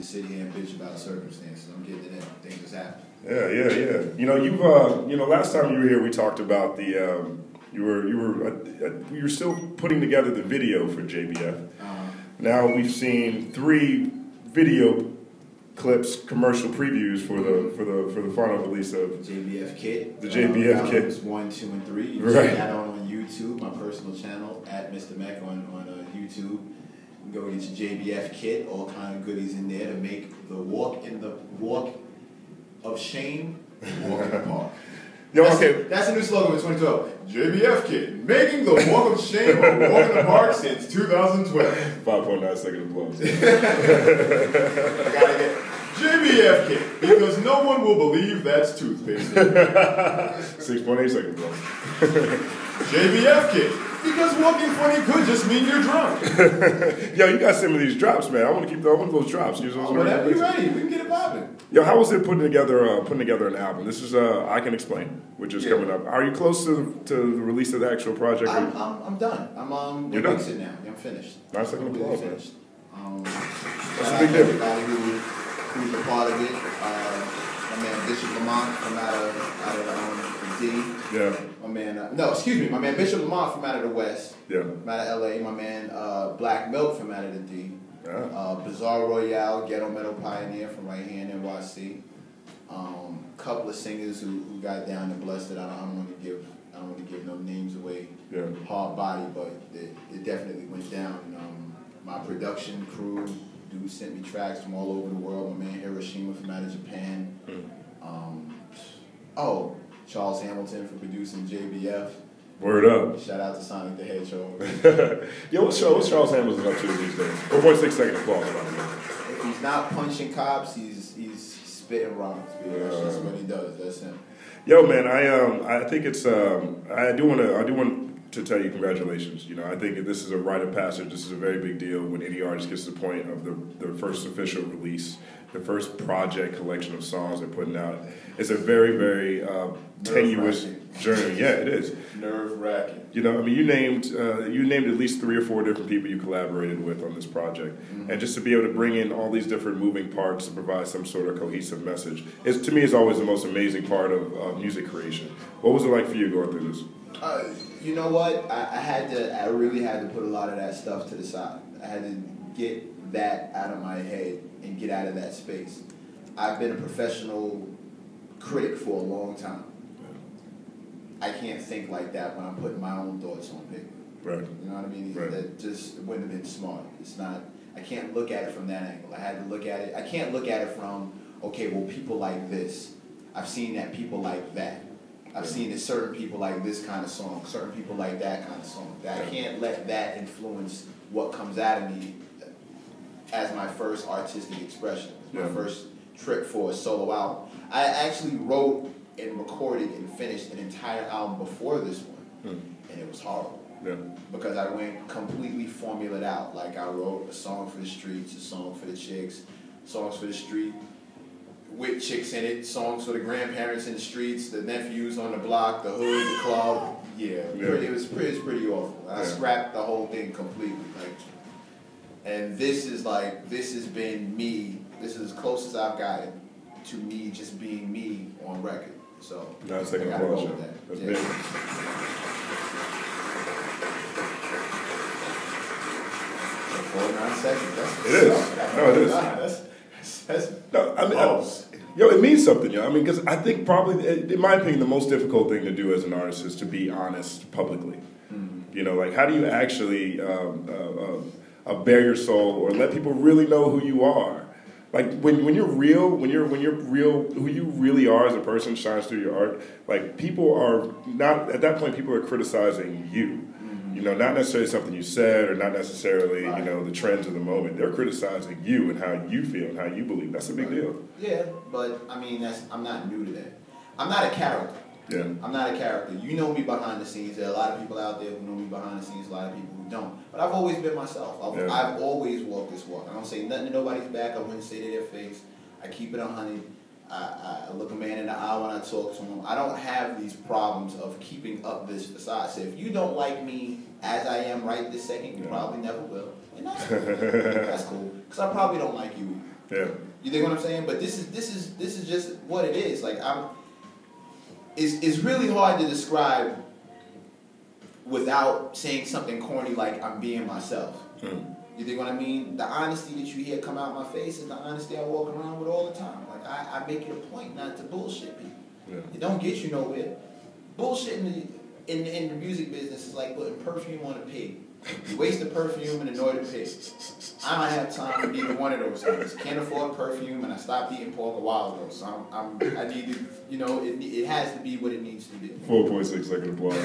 sit here and bitch about circumstances. I'm getting to that. Things just happen. Yeah. You know, last time you were here, we talked about the, you were still putting together the video for JBF. Now we've seen 3 video clips, commercial previews for the final release of JBF Kit. The JBF Kit. 1, 2, and 3. You can right. check that out on YouTube, my personal channel at Mr. Mac on YouTube. You can go get your JBF Kit, all kind of goodies in there to make the walk of shame walk in the park. That's a new slogan for 2012. JBF Kit, making the walk of shame a walk in the park since 2012. 5.9 second applause. I gotta get JBF Kit, because no one will believe that's toothpaste. 6.8 second applause. JBF Kit, because walking funny could just mean you're drunk. Yo, you got some of these drops, man. I want to keep those drops. Whenever you're ready, we can get it popping. Yo, how was it putting together an album? This is I Can Explain, which is coming up. Are you close to the release of the actual project? I'm done. You're done? Now. I'm finished. Nice second applause, man. Finished. That's a big deal. Everybody who's a part of it. My man Bishop Lamont from out of the D. Yeah. My man Bishop Lamont from out of the West. Yeah. From out of LA. My man Black Milk from out of the D. Yeah. Bizarre Royale, Ghetto Metal Pioneer from right here in NYC. Couple of singers who got down and blessed it. I don't want to give no names away. Yeah. Hard body, but it definitely went down. My production crew, dudes sent me tracks from all over the world. My man Hiroshima from out of Japan. Charles Hamilton for producing JBF. Word up. Shout out to Sonic the Hedgehog. Yo, what's Charles Hamilton up to these days? 4.6 second applause, by the way. If he's not punching cops, he's spitting rhymes. That's just what he does. That's him. Yo, man, I think it's I do want to tell you congratulations. You know, I think this is a rite of passage. This is a very big deal when any artist gets to the point of the first official release, the first project collection of songs they're putting out. It's a very, very tenuous journey. Yeah, it is. Nerve-wracking. You know, I mean, you named at least 3 or 4 different people you collaborated with on this project, and just to be able to bring in all these different moving parts to provide some sort of cohesive message, to me, is always the most amazing part of music creation. What was it like for you going through this? You know what? I really had to put a lot of that stuff to the side. I had to get that out of my head and get out of that space. I've been a professional critic for a long time. I can't think like that when I'm putting my own thoughts on paper. Right. You know what I mean? Right. That just wouldn't have been smart. It's not. I can't look at it from that angle. I had to look at it. I can't look at it from, okay, well, people like this. I've seen that people like that. I've seen that certain people like this kind of song, certain people like that kind of song. I can't let that influence what comes out of me as my first artistic expression, my first trip for a solo album. I actually wrote and recorded and finished an entire album before this one, and it was horrible. Yeah. Because I went completely formulated out. Like I wrote a song for the streets, a song for the chicks, songs for the street with chicks in it, songs for the grandparents in the streets, the nephews on the block, the hood, the club. It was pretty awful. I scrapped the whole thing completely. And this has been me. This is as close as I've gotten to me just being me on record. So that's second applause. That's big. 4.9 seconds. It is. No, it is. It means something, yo. I mean, because I think probably, in my opinion, the most difficult thing to do as an artist is to be honest publicly. You know, like how do you actually bare your soul or let people really know who you are? Like when you're real, when you're real, who you really are as a person shines through your art. Like people are not at that point. People are criticizing you. You know, not necessarily something you said or not necessarily, you know, the trends of the moment. They're criticizing you and how you feel and how you believe. That's a big deal. Yeah, but, I mean, I'm not new to that. I'm not a character. Yeah. I'm not a character. You know me behind the scenes. There are a lot of people out there who know me behind the scenes, a lot of people who don't. But I've always been myself. I've always walked this walk. I don't say nothing to nobody's back. I wouldn't say to their face. I keep it 100. I look a man in the eye when I talk to him. I don't have these problems of keeping up this facade. So if you don't like me as I am right this second, you probably never will. And that's cool. That's cool. Because I probably don't like you either. Yeah. You think what I'm saying? But this is just what it is. Like it's really hard to describe without saying something corny like I'm being myself. You think what I mean? The honesty that you hear come out my face is the honesty I walk around with all the time. Like I make it a point not to bullshit people. Yeah. It don't get you nowhere. Bullshit in the music business is like putting perfume on a pig. You waste the perfume and annoy the pig. I don't have time for either one of those things. Can't afford perfume, and I stopped eating pork a while ago. So I need to, you know, it has to be what it needs to be. 4.6 second applause.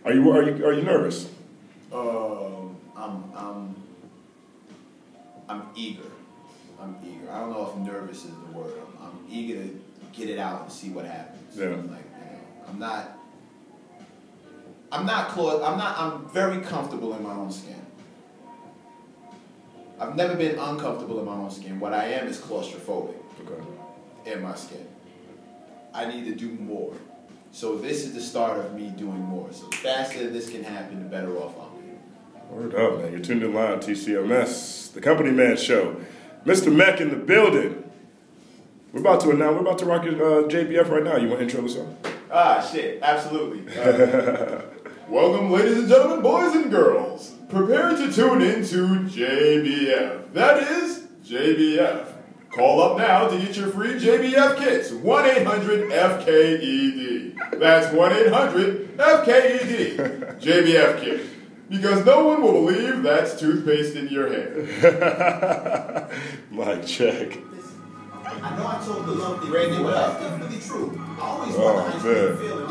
Are you nervous? I'm eager. I'm eager. I don't know if nervous is the word. I'm eager to get it out and see what happens. Yeah. Like, you know, I'm very comfortable in my own skin. I've never been uncomfortable in my own skin. What I am is claustrophobic in my skin. I need to do more. So this is the start of me doing more. So the faster this can happen, the better off I'll be. Word up, man. You're tuned in live, TCMS, the Company Man Show. Mr. Mac in the building. We're about to rock your JBF right now. You want to intro this up? Shit, absolutely. Welcome, ladies and gentlemen, boys and girls. Prepare to tune in to JBF. That is JBF. Call up now to get your free JBF kits. 1-800-FKED. That's 1-800-FKED. JBF kit. Because no one will believe that's toothpaste in your hair. Mic check. I know I told the love thing, Randy, but that's definitely true. I always want to man. feel it.